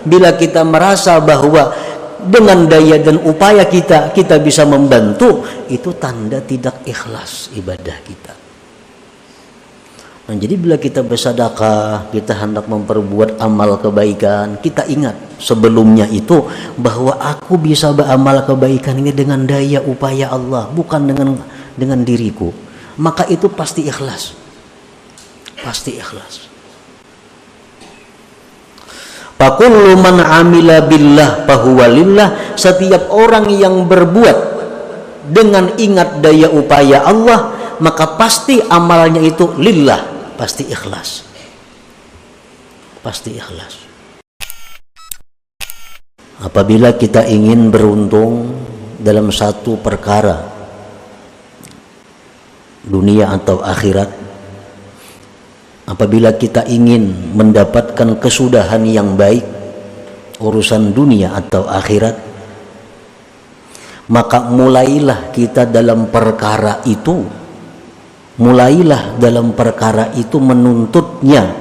bila kita merasa bahwa dengan daya dan upaya kita bisa membantu, itu tanda tidak ikhlas ibadah kita. Nah, jadi bila kita bersedekah, kita hendak memperbuat amal kebaikan, kita ingat sebelumnya itu bahwa aku bisa beramal kebaikan ini dengan daya upaya Allah, bukan dengan diriku. Maka itu pasti ikhlas. Pasti ikhlas. Fakullu man amila billah fahuwa lillah. Setiap orang yang berbuat dengan ingat daya upaya Allah, maka pasti amalnya itu lillah, pasti ikhlas. Pasti ikhlas. Apabila kita ingin beruntung dalam satu perkara, dunia atau akhirat, apabila kita ingin mendapatkan kesudahan yang baik, urusan dunia atau akhirat, maka mulailah kita dalam perkara itu, menuntutnya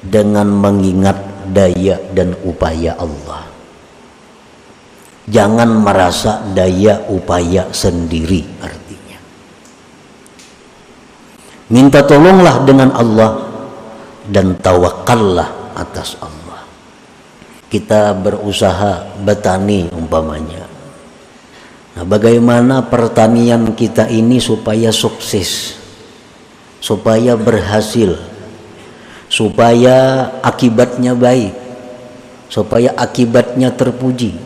dengan mengingat daya dan upaya Allah. Jangan merasa daya upaya sendiri, artinya minta tolonglah dengan Allah dan tawakallah atas Allah. Kita berusaha bertani umpamanya. Nah, bagaimana pertanian kita ini supaya sukses, supaya berhasil, supaya akibatnya baik, supaya akibatnya terpuji?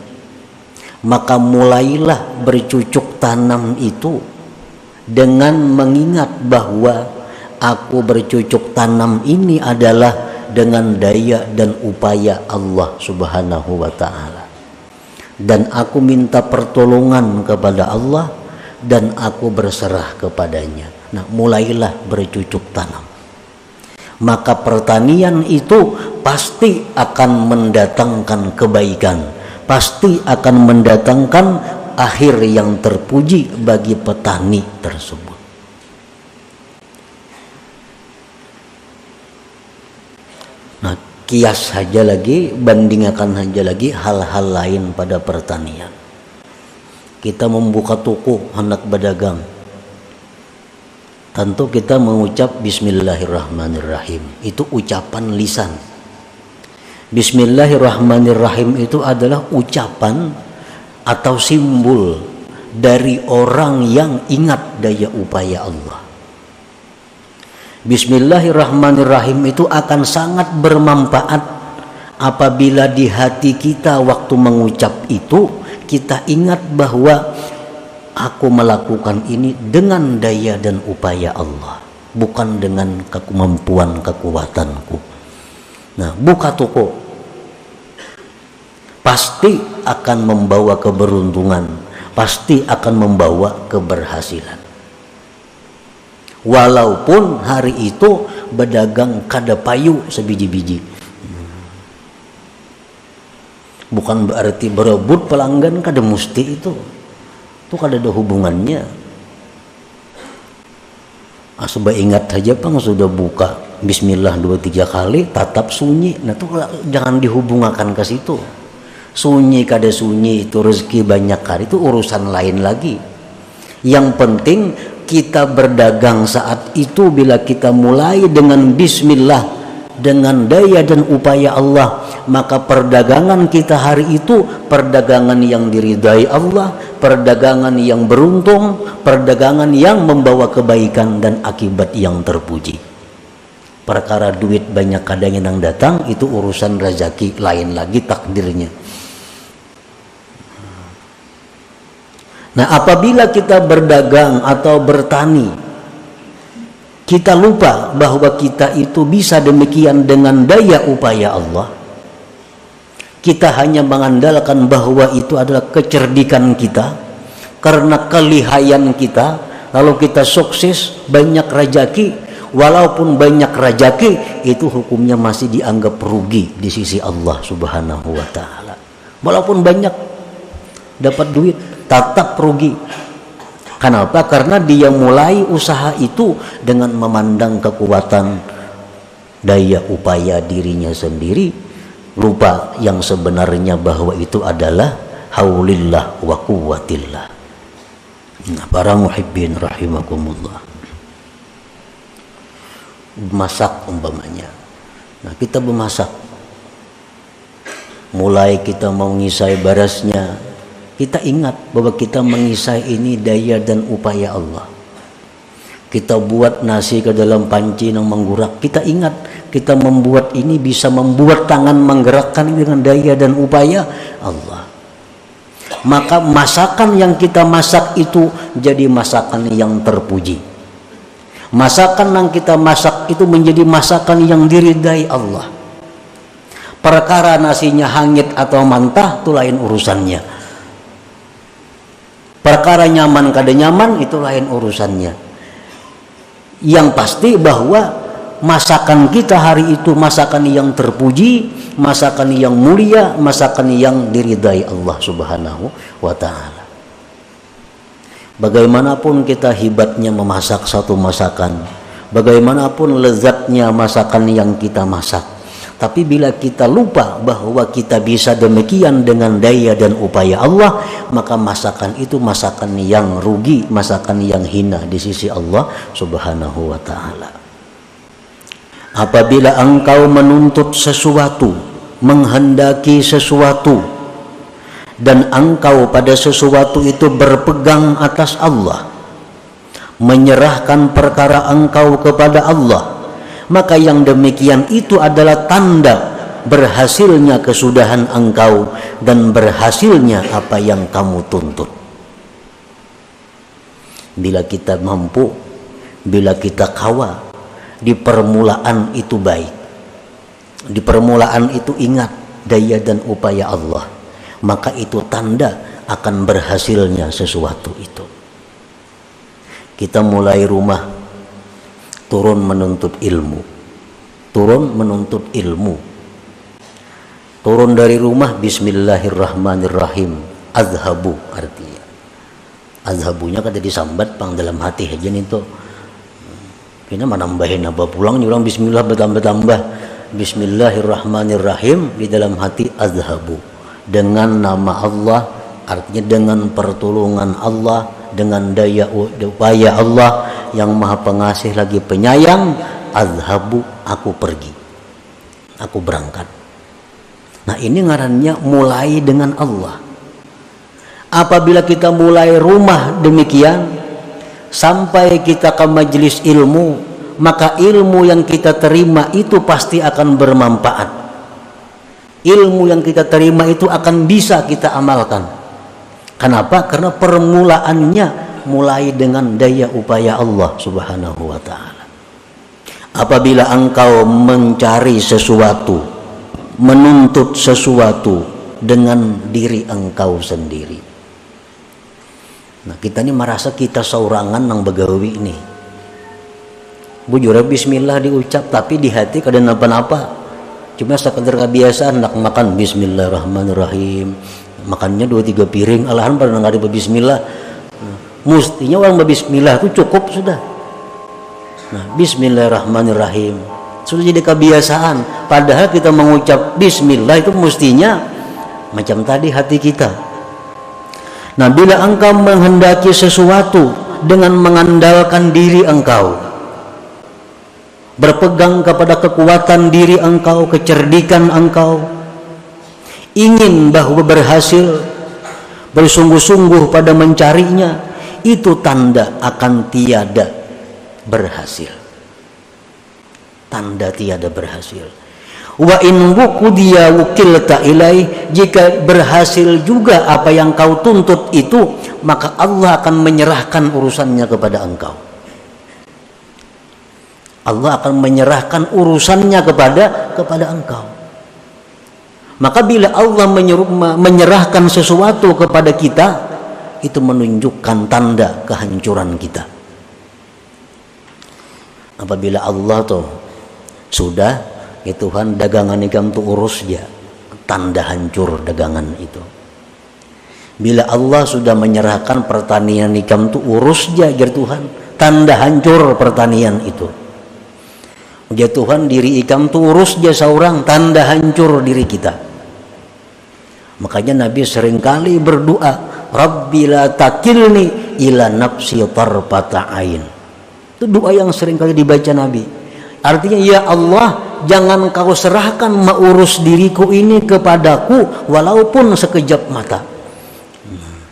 Maka mulailah bercucuk tanam itu dengan mengingat bahwa aku bercucuk tanam ini adalah dengan daya dan upaya Allah Subhanahu wa ta'ala, dan aku minta pertolongan kepada Allah dan aku berserah kepadanya. Nah, mulailah bercucuk tanam. Maka pertanian itu pasti akan mendatangkan kebaikan, pasti akan mendatangkan akhir yang terpuji bagi petani tersebut. Nah, kias saja lagi, bandingkan saja lagi hal-hal lain pada pertanian. Kita membuka toko, hendak berdagang, tentu kita mengucap Bismillahirrahmanirrahim. Itu ucapan lisan. Bismillahirrahmanirrahim itu adalah ucapan atau simbol dari orang yang ingat daya upaya Allah. Bismillahirrahmanirrahim itu akan sangat bermanfaat apabila di hati kita waktu mengucap itu kita ingat bahwa aku melakukan ini dengan daya dan upaya Allah, bukan dengan kemampuan kekuatanku. Nah, buka toko pasti akan membawa keberuntungan, pasti akan membawa keberhasilan. Walaupun hari itu berdagang kada payu sebiji-biji, bukan berarti berebut pelanggan kada mesti itu kada ada hubungannya. Asal ingat saja pang sudah buka Bismillah 2-3 kali tatap sunyi, nah itu jangan dihubungkan ke situ. Sunyi kada sunyi itu rezeki banyak kali, itu urusan lain lagi. Yang penting kita berdagang saat itu bila kita mulai dengan Bismillah, dengan daya dan upaya Allah, maka perdagangan kita hari itu perdagangan yang diridai Allah, perdagangan yang beruntung, perdagangan yang membawa kebaikan dan akibat yang terpuji. Perkara duit banyak kadang yang datang itu urusan rezeki lain lagi, takdirnya. Nah, apabila kita berdagang atau bertani, kita lupa bahwa kita itu bisa demikian dengan daya upaya Allah. Kita hanya mengandalkan bahwa itu adalah kecerdikan kita, karena kelihayan kita, lalu kita sukses, banyak rezeki. Walaupun banyak rezeki, itu hukumnya masih dianggap rugi di sisi Allah Subhanahu wa ta'ala. Walaupun banyak dapat duit, tetap rugi. Kenapa? Karena dia mulai usaha itu dengan memandang kekuatan daya upaya dirinya sendiri, lupa yang sebenarnya bahwa itu adalah haulillah wa quwwatillah. Nah, para muhibbin rahimakumullah, masak umpamanya. Nah, kita memasak, mulai kita mau ngisai barasnya, kita ingat bahwa kita mengisai ini daya dan upaya Allah. Kita buat nasi ke dalam panci yang menggurak, kita ingat kita membuat ini bisa membuat tangan menggerakkan dengan daya dan upaya Allah. Maka masakan yang kita masak itu jadi masakan yang terpuji. Masakan yang kita masak itu menjadi masakan yang diridai Allah. Perkara nasinya hangit atau mantah itu lain urusannya. Perkara nyaman kada nyaman itu lain urusannya. Yang pasti bahwa masakan kita hari itu masakan yang terpuji, masakan yang mulia, masakan yang diridai Allah Subhanahu wa ta'ala. Bagaimanapun kita hebatnya memasak satu masakan, bagaimanapun lezatnya masakan yang kita masak, tapi bila kita lupa bahwa kita bisa demikian dengan daya dan upaya Allah, maka masakan itu masakan yang rugi, masakan yang hina di sisi Allah Subhanahu wa ta'ala. Apabila engkau menuntut sesuatu, menghendaki sesuatu, dan engkau pada sesuatu itu berpegang atas Allah, menyerahkan perkara engkau kepada Allah, maka yang demikian itu adalah tanda berhasilnya kesudahan engkau dan berhasilnya apa yang kamu tuntut. Bila kita mampu, bila kita kawa, di permulaan itu baik, di permulaan itu ingat daya dan upaya Allah, maka itu tanda akan berhasilnya sesuatu itu. Kita mulai rumah, turun menuntut ilmu, turun menuntut ilmu, turun dari rumah bismillahirrahmanirrahim, azhabu artinya. Azhabunya kan jadi sambat pang dalam hati aja itu. Kita menambahin apa pulang orang bismillah bertambah-tambah. Bismillahirrahmanirrahim di dalam hati azhabu. Dengan nama Allah, artinya dengan pertolongan Allah, dengan daya upaya Allah yang maha pengasih lagi penyayang, azhabu, aku pergi, aku berangkat. Nah, ini ngarannya mulai dengan Allah. Apabila kita mulai rumah demikian, sampai kita ke majelis ilmu, maka ilmu yang kita terima itu pasti akan bermanfaat. Ilmu yang kita terima itu akan bisa kita amalkan. Kenapa? Karena permulaannya mulai dengan daya upaya Allah Subhanahu wa ta'ala. Apabila engkau mencari sesuatu, menuntut sesuatu dengan diri engkau sendiri, nah kita ini merasa kita saurangan nang begawi ini. Bujur bismillah diucap tapi di hati kada napa-napa. Cuma sekedar kebiasaan nak makan bismillahirrahmanirrahim. Makannya 2-3 piring, alahan pada nggak ada bismillah. Mestinya orang berbismillah itu cukup sudah. Nah, bismillahirrahmanirrahim sudah jadi kebiasaan. Padahal kita mengucap bismillah itu mestinya macam tadi hati kita. Nah, bila engkau menghendaki sesuatu dengan mengandalkan diri engkau, berpegang kepada kekuatan diri engkau, kecerdikan engkau, ingin bahwa berhasil, bersungguh-sungguh pada mencarinya, itu tanda akan tiada berhasil. Tanda tiada berhasil. Wa in wukudiya wukilta ilaih, jika berhasil juga apa yang kau tuntut itu, maka Allah akan menyerahkan urusannya kepada engkau. Allah akan menyerahkan urusannya kepada engkau. Maka bila Allah menyerahkan sesuatu kepada kita, itu menunjukkan tanda kehancuran kita. Apabila Allah tuh sudah, ya Tuhan dagangan ikam tuh urus dia, tanda hancur dagangan itu. Bila Allah sudah menyerahkan pertanian ikam tuh urus dia, ya Tuhan, tanda hancur pertanian itu. Ya Tuhan, diri ikam tuh urus jasa orang, tanda hancur diri kita. Makanya Nabi seringkali berdoa, Rabbi la takilni ila nafsi tarfata ain. Itu doa yang seringkali dibaca Nabi. Artinya, ya Allah, jangan kau serahkan mengurus diriku ini kepadaku walaupun sekejap mata.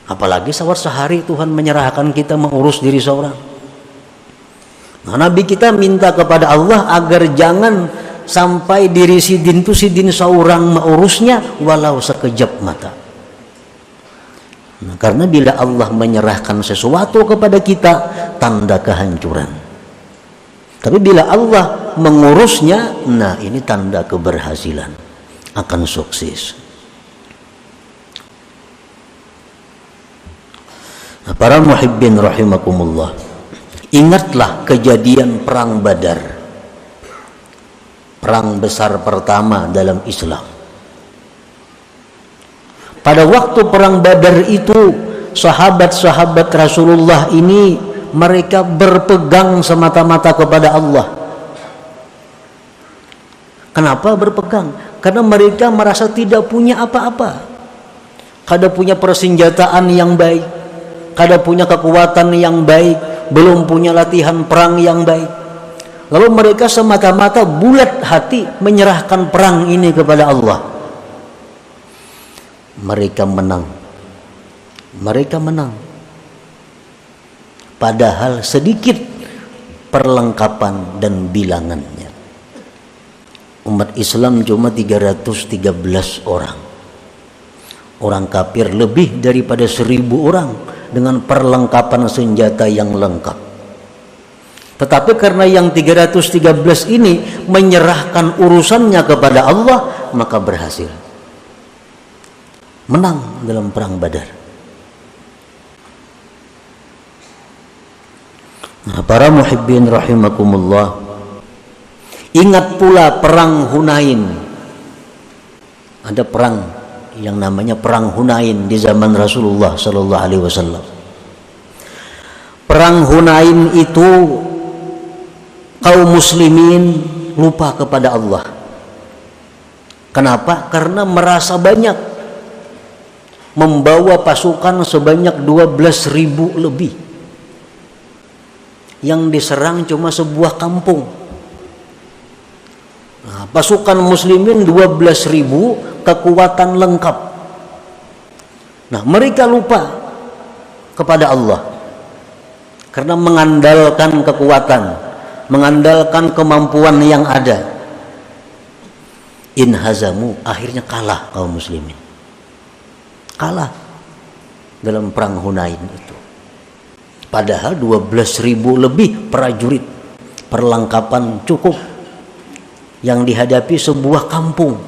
Apalagi sehari Tuhan menyerahkan kita mengurus diri seorang. Nah, Nabi kita minta kepada Allah agar jangan sampai diri sidin seorang mengurusnya walau sekejap mata. Nah, karena bila Allah menyerahkan sesuatu kepada kita, tanda kehancuran. Tapi bila Allah mengurusnya, nah ini tanda keberhasilan, akan sukses. Nah, para muhibbin rahimakumullah, ingatlah kejadian perang Badar, perang besar pertama dalam Islam. Pada waktu perang Badar itu, sahabat-sahabat Rasulullah ini mereka berpegang semata-mata kepada Allah. Kenapa berpegang? Karena mereka merasa tidak punya apa-apa. Kada punya persenjataan yang baik, kada punya kekuatan yang baik, belum punya latihan perang yang baik. Lalu mereka semata-mata bulat hati menyerahkan perang ini kepada Allah. Mereka menang. Mereka menang. Padahal sedikit perlengkapan dan bilangannya. Umat Islam cuma 313 orang. Orang kafir lebih daripada 1000 orang dengan perlengkapan senjata yang lengkap. Tetapi karena yang 313 ini menyerahkan urusannya kepada Allah, maka berhasil. Menang dalam perang Badar. Nah, para muhibbin rahimakumullah, ingat pula perang Hunain. Ada perang yang namanya perang Hunain di zaman Rasulullah sallallahu alaihi wasallam. Perang Hunain itu kaum muslimin lupa kepada Allah. Kenapa? Karena merasa banyak, membawa pasukan sebanyak 12.000 lebih. Yang diserang cuma sebuah kampung. Nah, pasukan muslimin 12.000, kekuatan lengkap. Nah, mereka lupa kepada Allah karena mengandalkan kekuatan, mengandalkan kemampuan yang ada. Inhazamu, akhirnya kalah kaum muslimin. Kalah dalam perang Hunain itu. Padahal 12.000 lebih prajurit, perlengkapan cukup, yang dihadapi sebuah kampung.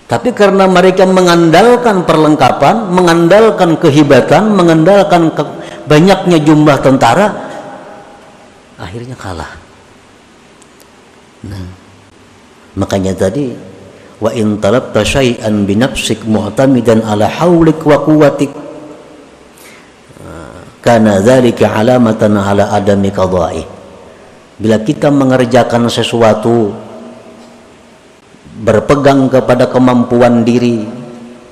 Tapi karena mereka mengandalkan perlengkapan, mengandalkan kehebatan, mengandalkan banyaknya jumlah tentara, akhirnya kalah. Nah, makanya tadi, wa in talabta syai'an binafsik mu'tamidan ala haulik wa quwwatik, kana dzalika alamatan ala adami qada'i. Bila kita mengerjakan sesuatu berpegang kepada kemampuan diri,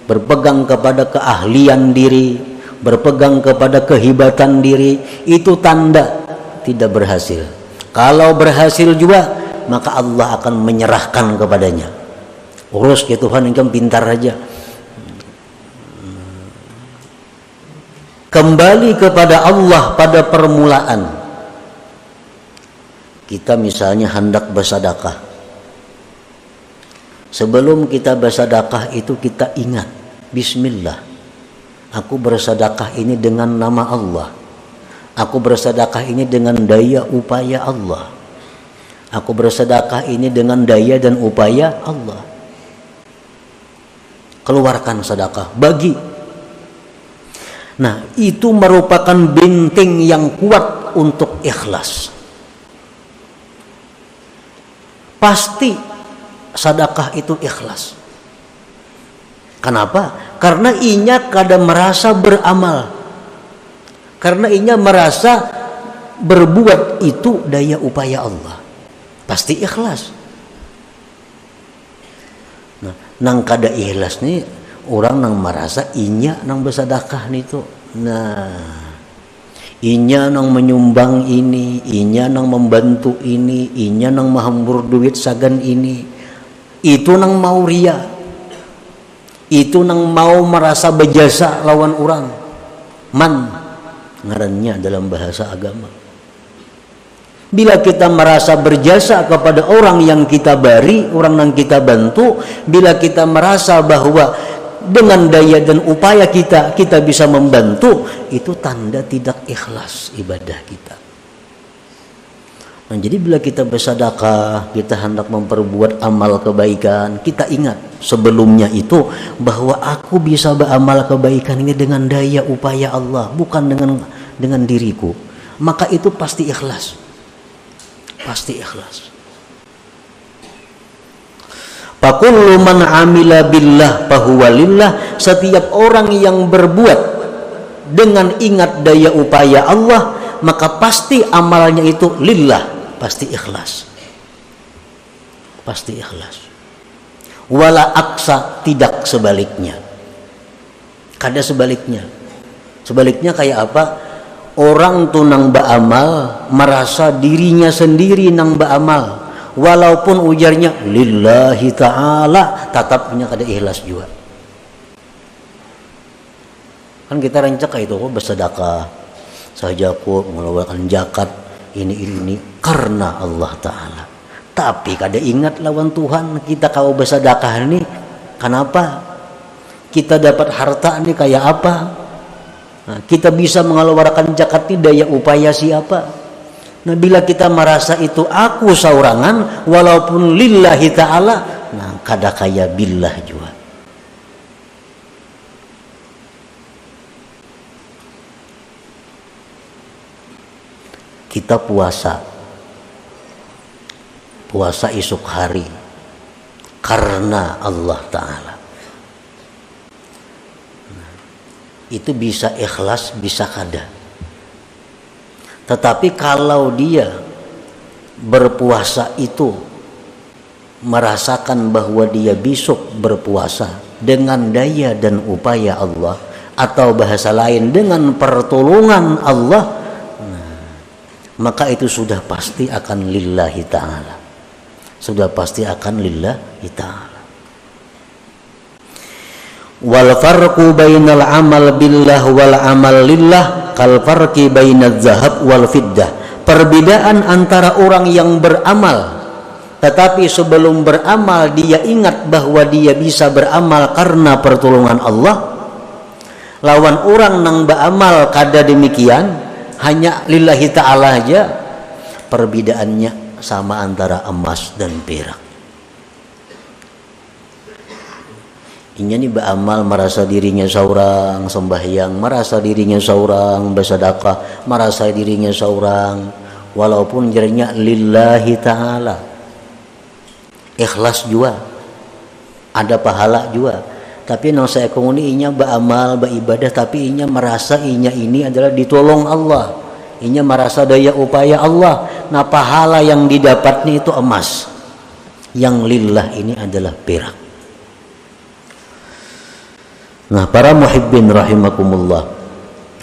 berpegang kepada keahlian diri, berpegang kepada kehebatan diri, itu tanda tidak berhasil. Kalau berhasil juga, maka Allah akan menyerahkan kepadanya. Urus ya Tuhan, engkau pintar aja. Kembali kepada Allah pada permulaan. Kita misalnya hendak bersedekah. Sebelum kita bersedekah itu kita ingat, bismillah, aku bersedekah ini dengan nama Allah. Aku bersedekah ini dengan daya upaya Allah. Aku bersedekah ini dengan daya dan upaya Allah. Keluarkan sedekah, bagi. Nah, itu merupakan benteng yang kuat untuk ikhlas. Pasti sedekah itu ikhlas. Kenapa? Karena inya kada merasa beramal. Karena inya merasa berbuat itu daya upaya Allah, pasti ikhlas. Nah, nang kada ikhlas nih orang nang merasa inya nang bersedekah nih tuh. Nah, inya nang menyumbang ini, inya nang membantu ini, inya nang mahambur duit sagan ini, itu nang mau ria, itu nang mau merasa berjasa lawan orang. Man ngarannya dalam bahasa agama. Bila kita merasa berjasa kepada orang yang kita bari, orang yang kita bantu, bila kita merasa bahwa dengan daya dan upaya kita bisa membantu, itu tanda tidak ikhlas ibadah kita. Nah, jadi bila kita bersedekah, kita hendak memperbuat amal kebaikan, kita ingat sebelumnya itu bahwa aku bisa beramal kebaikan ini dengan daya upaya Allah, bukan dengan diriku. Maka itu pasti ikhlas. Pasti ikhlas. Fakullu man amila billah fahuwa lillah. Setiap orang yang berbuat dengan ingat daya upaya Allah, maka pasti amalnya itu lillah, pasti ikhlas. Pasti ikhlas. Wala aksa, tidak sebaliknya. Kada sebaliknya. Sebaliknya kayak apa? Orang tuh nang beramal merasa dirinya sendiri nang beramal, walaupun ujarnya lillahi ta'ala, tetapnya kada ikhlas juga. Kan kita rancak itu bersedekah saja, aku mengeluarkan zakat ini karena Allah Ta'ala, tapi kada ingat lawan Tuhan kita kau bersedekah ini kenapa, kita dapat harta ini kayak apa. Nah, kita bisa mengeluarkan zakat ini daya upaya siapa? Nah, bila kita merasa itu aku saurangan walaupun lillahi ta'ala, nah kada kaya billah juga. Kita puasa esok hari karena Allah Ta'ala. Itu bisa ikhlas, bisa kada. Tetapi kalau dia berpuasa itu merasakan bahwa dia besok berpuasa dengan daya dan upaya Allah, atau bahasa lain dengan pertolongan Allah, maka itu sudah pasti akan lillahi ta'ala. Sudah pasti akan lillahi ta'ala. Wal farqu bainal amal billah wal amal lillah kal farqi bainaz zahab wal fiddah. Perbedaan antara orang yang beramal tetapi sebelum beramal dia ingat bahwa dia bisa beramal karena pertolongan Allah, lawan orang nang beramal kada demikian, hanya lillahi ta'ala aja, perbedaannya sama antara emas dan perak. Inya nih beramal merasa dirinya seorang sembahyang, merasa dirinya seorang bersedekah, merasa dirinya seorang, walaupun jadinya lillahi ta'ala, ikhlas juga, ada pahala juga. Tapi nang saya komuni inya beramal, beribadah, tapi inya merasa inya ini adalah ditolong Allah, inya merasa daya upaya Allah. Nah, pahala yang didapatnya itu emas, yang lillah ini adalah perak. Nah, para muhibbin rahimakumullah,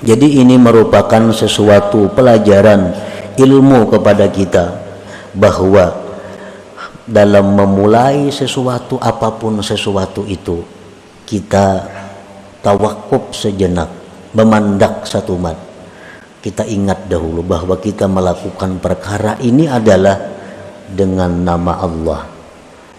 jadi ini merupakan sesuatu pelajaran ilmu kepada kita bahwa dalam memulai sesuatu, apapun sesuatu itu, kita tawakuf sejenak, memandak satu mat. Kita ingat dahulu bahwa kita melakukan perkara ini adalah dengan nama Allah,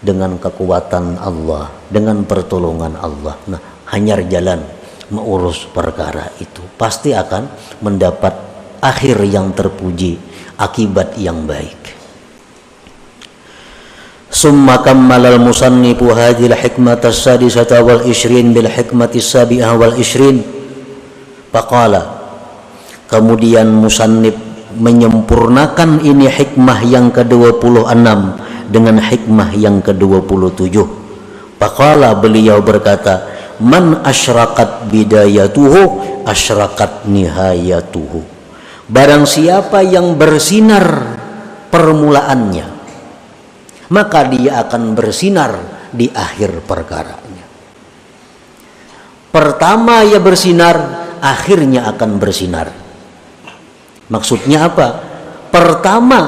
dengan kekuatan Allah, dengan pertolongan Allah. Nah, hanyar jalan mengurus perkara itu, pasti akan mendapat akhir yang terpuji, akibat yang baik. Summa kammalal musannifu hadhil hikmata as-sadisata wal ishrin bil hikmati as-sabi'ah wal ishrin. Faqala, kemudian musannif menyempurnakan ini hikmah yang ke-26 dengan hikmah yang ke-27. Faqala, beliau berkata, man asyraqat bidayatuhu asyraqat nihayatuhu. Barang siapa yang bersinar permulaannya, maka dia akan bersinar di akhir perkaranya. Pertama ia bersinar, akhirnya akan bersinar. Maksudnya apa? Pertama,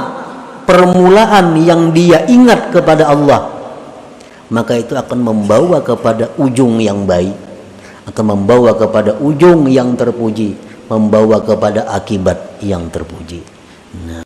permulaan yang dia ingat kepada Allah, maka itu akan membawa kepada ujung yang baik, akan membawa kepada ujung yang terpuji, membawa kepada akibat yang terpuji. Nah.